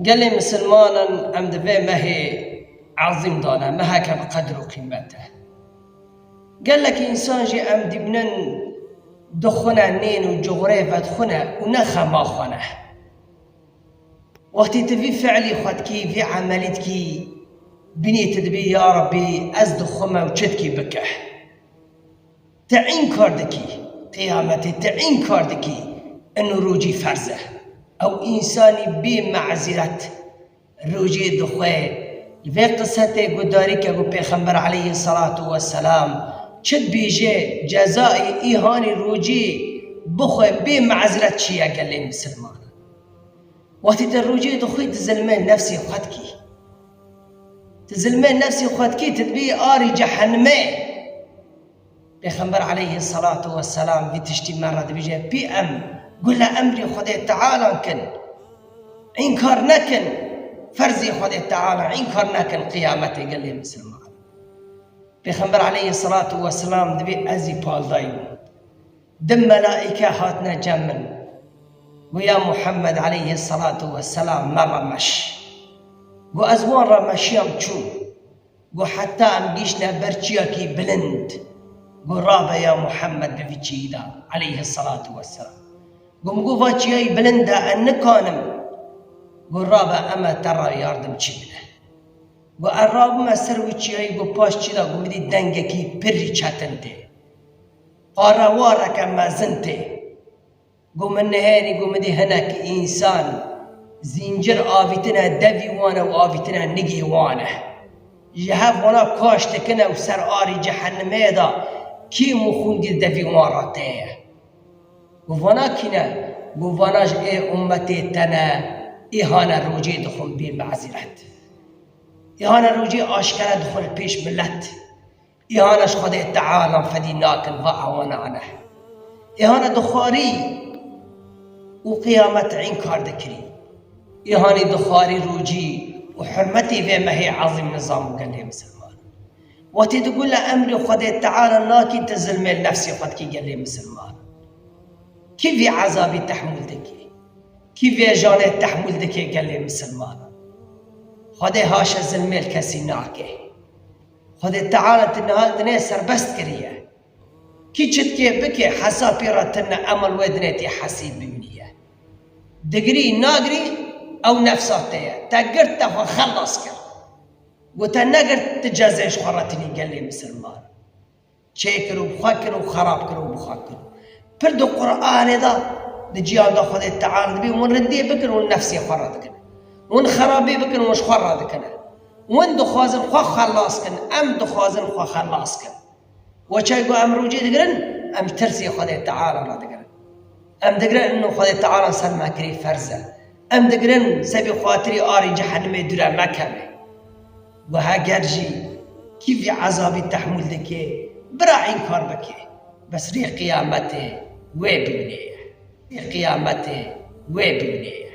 قال لي مسلمانا ام دبي ما هي عظيم دانا ما هكا بقدر قيمته. قال لك انسان جي ام دبنن دخنا نين وجغريفة دخنا ونخا ما خنا وقت تبي فعلي خدكي في عملتكي بني تدبي يا ربي أزد خما وشتكي بكه تعين كاردكي قيامتي تعين كاردكي انه روجي فرزه او انساني بمعزرة روجي دخوه في قصته قداري كابو پیغمبر عليه الصلاة والسلام چد بيجي جزائي ايهاني روجي بخوه بمعزرة شيئا قال لي مسلمان وقت الروجي دخوه تزلمان نفسي خدكي تزلمان نفسي خدكي تدبي آري جحنمي پیغمبر عليه الصلاة والسلام في تشتي مرة بيجي بي ام قل له امري خدي تعالى كن انكار نكن فرزي خدي تعالى انكار نكن قيامتي قال لي مسلمان پیغمبر عليه الصلاة والسلام دبي ازي بال دايم دم ملائكة هاتنا جمن ويا محمد عليه الصلاة والسلام ما رمش وازوان رمشيام چو وحتى ام جيشنا برچياكي بلند قرابة يا محمد بفيتشيدا عليه الصلاة والسلام قم قفاتشياي بلندا أنكانم قرابة أما ترى ياردم چبنه وقراب ما سرويتشياي قباش چيدا قمدي دنگكي بري چاتنده قاروارك أما زنته قم النهاري قمدي هناك إنسان زنجر آفتنا دفي وانا وآفتنا نقي وانا جهاف وانا كاشتكنا وسر آري جحنمه دا كي مخونگی دفی مارته گوانا کینا گواناش ای امتی تنا ایهانا روجی دخل بی معذرت ایهانا روجی آشکر دخل پیش ملت ایهاناش خود تعالى فدی ناکن و اعوانا عنه ایهانا دخاری و قیامت عین کار دکری ایهانی دخاری روجی و حرمتی به مهی عظیم نظام قال مسلمان وقتی تقول له امري خدي تعالى ناكي تزلمي نفسي خدكي قال لي مسلمان كيف عذابي تحمل دكي كيف جاني تحمل دكي قال لي مسلمان خدي هاشا زلمي الكسي ناكي خدي تعالى تنهال دنيا سربست كريه كي تشتكي بكي حسابي راتنا امل ودنيتي حسيب بمنيه دقري ناقري او نفساتي تقرت وخلص كر وتنقر تجازيش خراتني قال لي مسلمان شيكر وبخاكر وخراب وبخاكر بردو قرآن هذا دجيان دا خذ التعارض بي ونردي بكر ونفسي خراتك ونخرابي بكر ومش خراتك وين دخازن خو خلاص كن ام دخازن خو خلاص كن وشايقو ام روجي دقرن ام ترسي خذ التعارض دقرن ام دقرن انه خذ التعارض سر ما كري فرزه ام دقرن سبي خاطري آري جحنمي درا مكمه وهاجرجي كيف عذابي تحمل دكي براعي انكار بكي بس ري قيامته ويبنيه ري قيامته ويبنيه